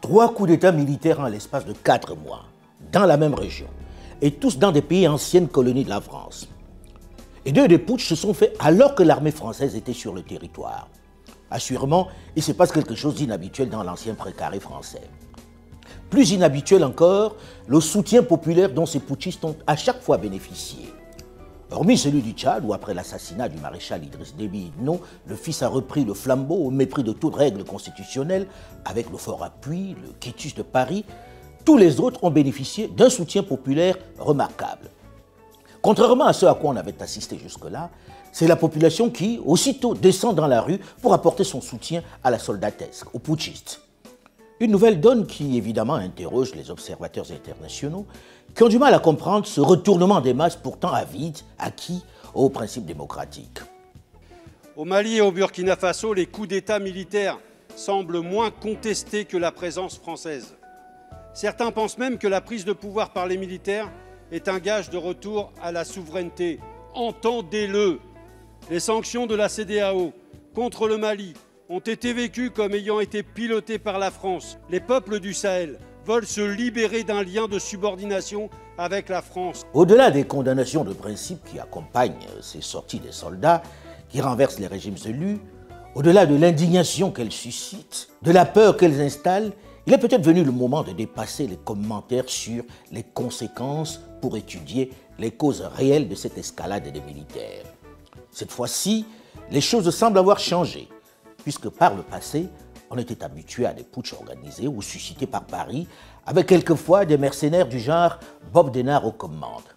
3 coups d'État militaires en l'espace de 4 mois, dans la même région, et tous dans des pays anciennes colonies de la France. Et 2 des putschs se sont faits alors que l'armée française était sur le territoire. Assurément, il se passe quelque chose d'inhabituel dans l'ancien précaré français. Plus inhabituel encore, le soutien populaire dont ces putschistes ont à chaque fois bénéficié. Hormis celui du Tchad, où après l'assassinat du maréchal Idriss Déby Itno, le fils a repris le flambeau au mépris de toute règle constitutionnelle, avec le fort appui, le quitus de Paris, tous les autres ont bénéficié d'un soutien populaire remarquable. Contrairement à ce à quoi on avait assisté jusque-là, c'est la population qui, aussitôt, descend dans la rue pour apporter son soutien à la soldatesque, aux putschistes. Une nouvelle donne qui, évidemment, interroge les observateurs internationaux qui ont du mal à comprendre ce retournement des masses pourtant avides, acquis aux principes démocratiques. Au Mali et au Burkina Faso, les coups d'État militaires semblent moins contestés que la présence française. Certains pensent même que la prise de pouvoir par les militaires est un gage de retour à la souveraineté. Entendez-le, les sanctions de la CEDEAO contre le Mali ont été vécues comme ayant été pilotées par la France. Les peuples du Sahel veulent se libérer d'un lien de subordination avec la France. Au-delà des condamnations de principe qui accompagnent ces sorties des soldats, qui renversent les régimes élus, au-delà de l'indignation qu'elles suscitent, de la peur qu'elles installent, il est peut-être venu le moment de dépasser les commentaires sur les conséquences pour étudier les causes réelles de cette escalade des militaires. Cette fois-ci, les choses semblent avoir changé, puisque par le passé, on était habitué à des putschs organisés ou suscités par Paris, avec quelquefois des mercenaires du genre Bob Denard aux commandes.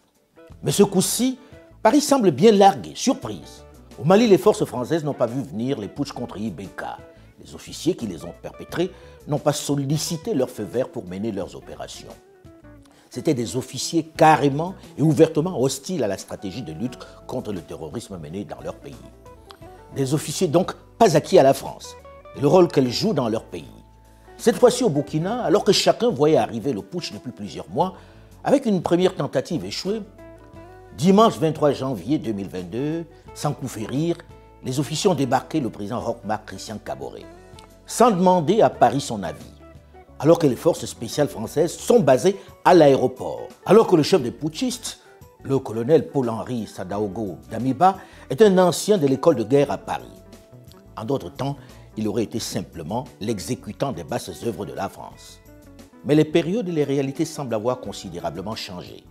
Mais ce coup-ci, Paris semble bien largué, surprise. Au Mali, les forces françaises n'ont pas vu venir les putschs contre Ibeka. Les officiers qui les ont perpétrés n'ont pas sollicité leur feu vert pour mener leurs opérations. C'étaient des officiers carrément et ouvertement hostiles à la stratégie de lutte contre le terrorisme menée dans leur pays. Des officiers donc pas acquis à la France et le rôle qu'elle joue dans leur pays. Cette fois-ci au Burkina, alors que chacun voyait arriver le putsch depuis plusieurs mois, avec une première tentative échouée, dimanche 23 janvier 2022, sans coup férir, les officiers ont débarqué le président Roch-Marc Christian Kaboré, sans demander à Paris son avis, alors que les forces spéciales françaises sont basées à l'aéroport, alors que le chef des putschistes, le colonel Paul-Henri Sadaogo Damiba, est un ancien de l'école de guerre à Paris. En d'autres temps, il aurait été simplement l'exécutant des basses œuvres de la France. Mais les périodes et les réalités semblent avoir considérablement changé,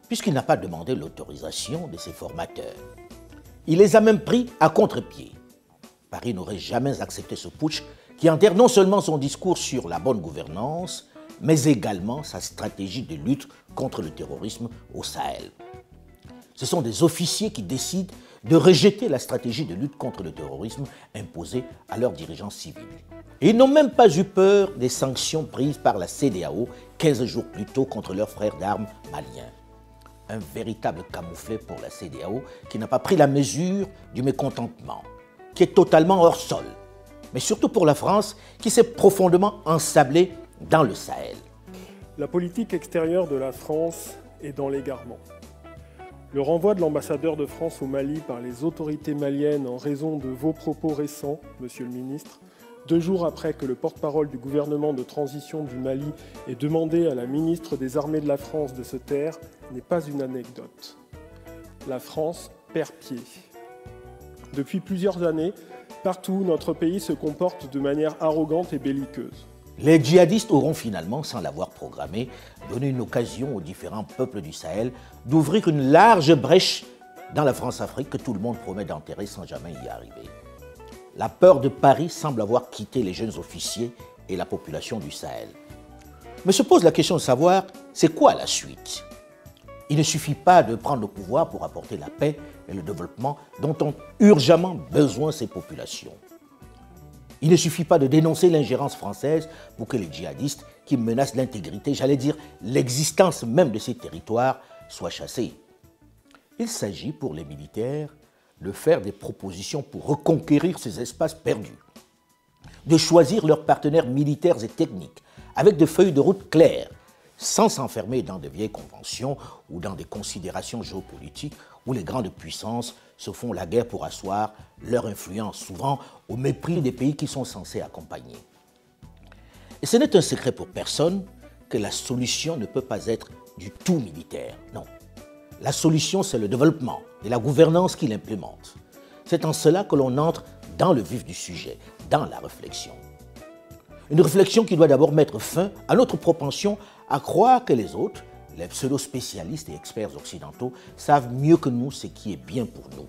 puisqu'il n'a pas demandé l'autorisation de ses formateurs. Il les a même pris à contre-pied. Paris n'aurait jamais accepté ce putsch qui enterre non seulement son discours sur la bonne gouvernance, mais également sa stratégie de lutte contre le terrorisme au Sahel. Ce sont des officiers qui décident de rejeter la stratégie de lutte contre le terrorisme imposée à leurs dirigeants civils. Et ils n'ont même pas eu peur des sanctions prises par la CEDEAO 15 jours plus tôt contre leurs frères d'armes maliens. Un véritable camouflet pour la CEDEAO qui n'a pas pris la mesure du mécontentement, qui est totalement hors sol, mais surtout pour la France qui s'est profondément ensablée dans le Sahel. La politique extérieure de la France est dans l'égarement. Le renvoi de l'ambassadeur de France au Mali par les autorités maliennes en raison de vos propos récents, Monsieur le Ministre, 2 jours après que le porte-parole du gouvernement de transition du Mali ait demandé à la ministre des Armées de la France de se taire, n'est pas une anecdote. La France perd pied. Depuis plusieurs années, partout, notre pays se comporte de manière arrogante et belliqueuse. Les djihadistes auront finalement, sans l'avoir programmé, donné une occasion aux différents peuples du Sahel d'ouvrir une large brèche dans la France-Afrique que tout le monde promet d'enterrer sans jamais y arriver. La peur de Paris semble avoir quitté les jeunes officiers et la population du Sahel. Mais se pose la question de savoir, c'est quoi la suite? Il ne suffit pas de prendre le pouvoir pour apporter la paix et le développement dont ont urgemment besoin ces populations. Il ne suffit pas de dénoncer l'ingérence française pour que les djihadistes qui menacent l'intégrité, j'allais dire l'existence même de ces territoires, soient chassés. Il s'agit pour les militaires de faire des propositions pour reconquérir ces espaces perdus, de choisir leurs partenaires militaires et techniques avec des feuilles de route claires, sans s'enfermer dans de vieilles conventions ou dans des considérations géopolitiques où les grandes puissances se font la guerre pour asseoir leur influence, souvent au mépris des pays qui sont censés accompagner. Et ce n'est un secret pour personne que la solution ne peut pas être du tout militaire. Non. La solution, c'est le développement et la gouvernance qui l'implémente. C'est en cela que l'on entre dans le vif du sujet, dans la réflexion. Une réflexion qui doit d'abord mettre fin à notre propension à croire que les autres, les pseudo-spécialistes et experts occidentaux, savent mieux que nous ce qui est bien pour nous.